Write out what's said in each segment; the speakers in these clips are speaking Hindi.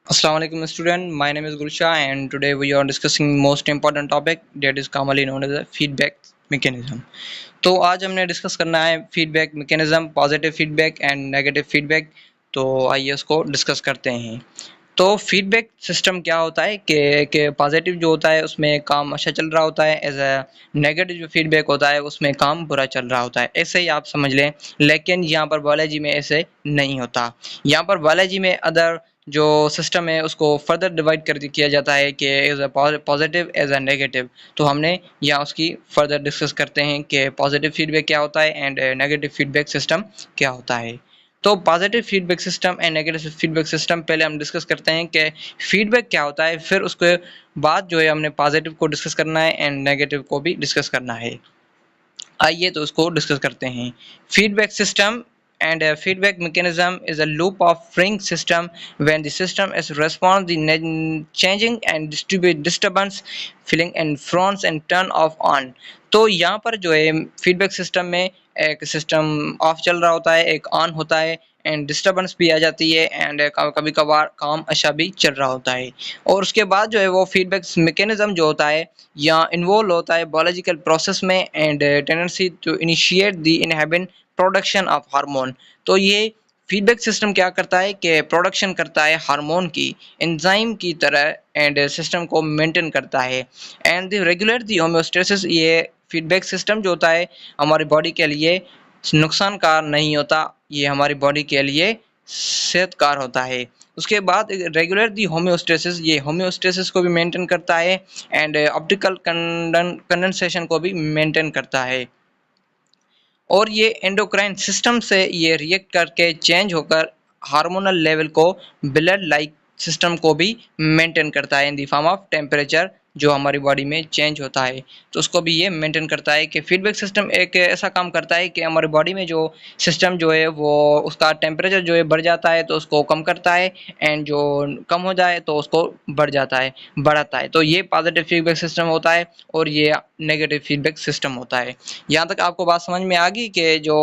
Assalamu alaikum student, my name is Gulsha and today we are discussing most important topic that is commonly known as a feedback mechanism. तो आज हमने डिस्कस करना है feedback mechanism, positive feedback and negative feedback. तो आइए इसको डिस्कस करते हैं। तो फीडबैक सिस्टम क्या होता है कि पॉजिटिव जो होता है उसमें काम अच्छा चल रहा होता है, एज अ नेगेटिव जो फीडबैक होता है उसमें काम बुरा चल रहा होता है, ऐसे ही आप समझ लें। लेकिन यहाँ पर बायोलॉजी में ऐसे नहीं होता। यहाँ पर बायोलॉजी में अदर जो सिस्टम है उसको फर्दर डिवाइड कर किया जाता है कि as a positive as a negative. तो हमने यहाँ उसकी फर्दर डिस्कस करते हैं कि पॉजिटिव फीडबैक क्या होता है एंड नेगेटिव फीडबैक सिस्टम क्या होता है। तो positive feedback system and negative feedback system पहले हम डिस्कस करते हैं कि फीडबैक क्या होता है, फिर उसके बाद जो है हमने पॉजिटिव को डिस्कस करना है एंड नेगेटिव को भी डिस्कस करना है। आइए तो उसको डिस्कस करते हैं। Feedback system and a feedback mechanism is a loop of ring system when the system is response the changing and distribute disturbance feeling and fronts and turn off on। तो यहाँ पर जो है फीडबैक सिस्टम में एक सिस्टम ऑफ चल रहा होता है, एक ऑन होता है एंड डिस्टर्बेंस भी आ जाती है एंड कभी कभार काम अच्छा भी चल रहा होता है। और उसके बाद जो है वो फीडबैक मैकेनिज्म जो होता है या इन्वॉल्व होता है बायोलॉजिकल प्रोसेस में and tendency to initiate the inhibit production of hormone. तो ये फीडबैक सिस्टम क्या करता है कि प्रोडक्शन करता है हार्मोन की एंजाइम की तरह एंड सिस्टम को मेंटेन करता है एंड रेगुलेट दी होम्योस्टेसिस। ये फीडबैक सिस्टम जो होता है हमारी बॉडी के लिए नुकसानकार नहीं होता, ये हमारी बॉडी के लिए सेहतकार होता है। उसके बाद रेगुलर दी होम्योस्टेसिस, ये होम्योस्टेसिस को भी मेंटेन करता है एंड ऑप्टिकल कंडेंसेशन को भी मेंटेन करता है। और ये एंडोक्राइन सिस्टम से ये रिएक्ट करके चेंज होकर हार्मोनल लेवल को ब्लड लाइक सिस्टम को भी मेंटेन करता है in the form of temperature जो हमारी बॉडी में चेंज होता है। तो उसको भी ये मेंटेन करता है कि फीडबैक सिस्टम एक ऐसा काम करता है कि हमारी बॉडी में जो सिस्टम जो है वो उसका टेम्परेचर जो है बढ़ जाता है तो उसको कम करता है एंड जो कम हो जाए तो उसको बढ़ जाता है, बढ़ाता है। तो ये पॉजिटिव फीडबैक सिस्टम होता है और ये नेगेटिव फीडबैक सिस्टम होता है। यहाँ तक आपको बात समझ में आ गई कि जो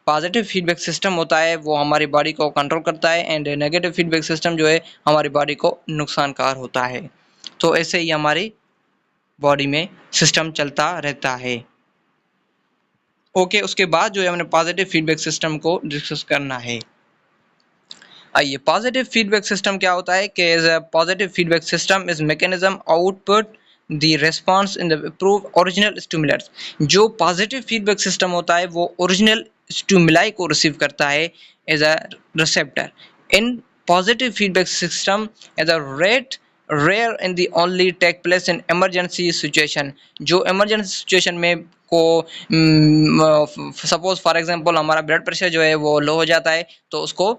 पॉजिटिव फीडबैक सिस्टम होता है वो हमारी बॉडी को कंट्रोल करता है एंड नेगेटिव फीडबैक सिस्टम जो है हमारी बॉडी को नुकसानकार होता है। तो ऐसे ही हमारी बॉडी में सिस्टम चलता रहता है। ओके, उसके बाद जो है हमने पॉजिटिव फीडबैक सिस्टम को डिस्कस करना है। आइए, पॉजिटिव फीडबैक सिस्टम क्या होता है कि positive feedback system is mechanism output the response in the approve original stimulus. जो पॉजिटिव फीडबैक सिस्टम होता है वो ओरिजिनल स्टिमुलाई को रिसीव करता है as a receptor. In positive feedback system as a rate rare in the only take place in emergency situation. जो इमरजेंसी सिचुएशन में को सपोज फॉर एग्जांपल हमारा ब्लड प्रेशर जो है वो लो हो जाता है तो उसको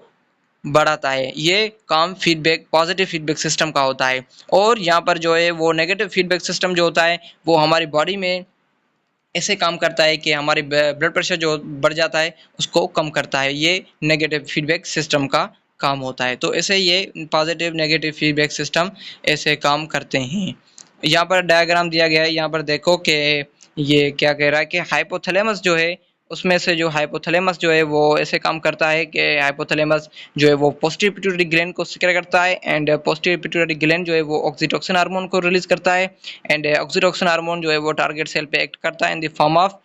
बढ़ाता है। ये काम फीडबैक पॉजिटिव फीडबैक सिस्टम का होता है। और यहाँ पर जो है वो नेगेटिव फीडबैक सिस्टम जो होता है वो हमारी बॉडी में ऐसे काम करता है कि हमारी ब्लड प्रेशर जो बढ़ जाता है उसको कम करता है। ये नेगेटिव फीडबैक सिस्टम का काम होता है। तो ऐसे ये पॉजिटिव नेगेटिव फीडबैक सिस्टम ऐसे काम करते हैं। यहाँ पर डायग्राम दिया गया है, यहाँ पर देखो कि ये क्या कह रहा है कि हाइपोथैलेमस जो है उसमें से जो हाइपोथैलेमस जो है वो ऐसे काम करता है कि हाइपोथैलेमस जो है वो पोस्टीरियर पिट्यूटरी ग्लैंड को सिक्रेट करता है एंड पोस्टीरियर पिट्यूटरी ग्लैंड जो है वो ऑक्सीटोसिन हार्मोन को रिलीज करता है एंड ऑक्सीटोसिन हार्मोन जो है वो टारगेट सेल पे एक्ट करता है in the form of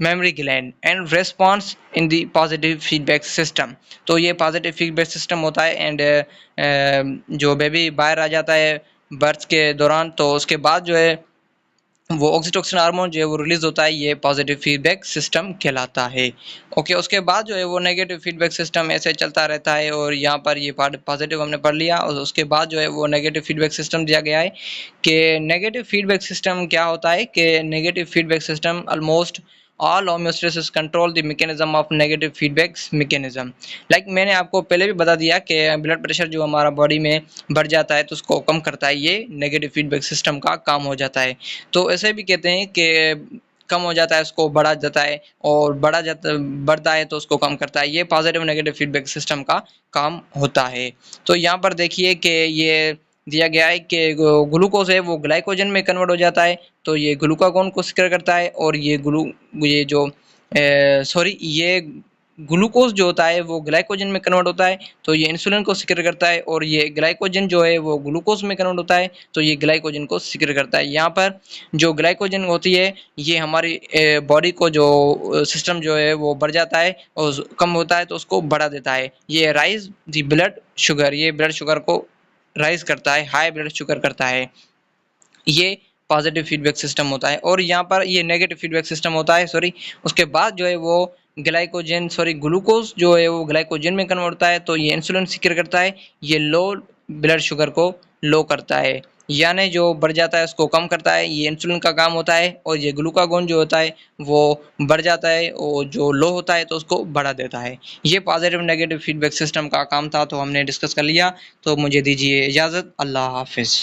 memory gland and response in the positive feedback system. तो ये पॉजिटिव फीडबैक सिस्टम होता है एंड जो बेबी बाहर आ जाता है बर्थ के दौरान तो उसके बाद जो है वो ऑक्सीटोसिन हार्मोन जो है वो रिलीज होता है, ये पॉजिटिव फीडबैक सिस्टम कहलाता है। ओके, उसके बाद जो है वो नेगेटिव फीडबैक सिस्टम ऐसे चलता रहता है और यहाँ पर ये पॉजिटिव हमने पढ़ लिया और उसके बाद जो है वो नेगेटिव फीडबैक सिस्टम दिया गया है कि नेगेटिव फीडबैक सिस्टम क्या होता है कि negative feedback system almost all homeostasis control the mechanism of negative feedback mechanism. Like मैंने आपको पहले भी बता दिया कि ब्लड प्रेशर जो हमारा बॉडी में बढ़ जाता है तो उसको कम करता है, ये नेगेटिव फीडबैक सिस्टम का काम हो जाता है। तो ऐसे भी कहते हैं कि कम हो जाता है उसको बढ़ा जाता है और बढ़ता है तो उसको कम करता है, ये पॉजिटिव नेगेटिव फीडबैक सिस्टम का काम होता है। तो यहाँ पर देखिए कि ये दिया गया है कि ग्लूकोज है वो ग्लाइकोजन में कन्वर्ट हो जाता है तो ये ग्लूकागोन को सिक्रेट करता है और ये ये ग्लूकोज जो होता है वो ग्लाइकोजन में कन्वर्ट होता है, तो ये इंसुलिन को सिक्र करता है, और ये ग्लाइकोजन जो है वो ग्लूकोज में कन्वर्ट होता है, तो ये ग्लाइकोजन को सिक्र करता है। यहाँ पर जो ग्लाइकोजन होती है ये हमारी बॉडी को जो सिस्टम जो है वो बढ़ जाता है, और कम होता है तो उसको बढ़ा देता है। ये राइज दी ब्लड शुगर, ये ब्लड शुगर को राइज करता है, हाई ब्लड शुगर करता है। ये पॉजिटिव फीडबैक सिस्टम होता है। और यहाँ पर ये नेगेटिव फीडबैक सिस्टम होता है, सॉरी, उसके बाद जो है वो ग्लूकोज जो है वो ग्लाइकोजन में कन्वर्ट होता है, तो ये इंसुलिन सिक्र करता है, ये लो ब्लड शुगर को लो करता है, यानी जो बढ़ जाता है उसको कम करता है, ये इंसुलिन का काम होता है। और ये ग्लूकागोन जो होता है वो बढ़ जाता है, और जो लो होता है तो उसको बढ़ा देता है। ये पॉजिटिव नेगेटिव फीडबैक सिस्टम का काम था, तो हमने डिस्कस कर लिया। तो मुझे दीजिए इजाज़त। अल्लाह हाफिज़।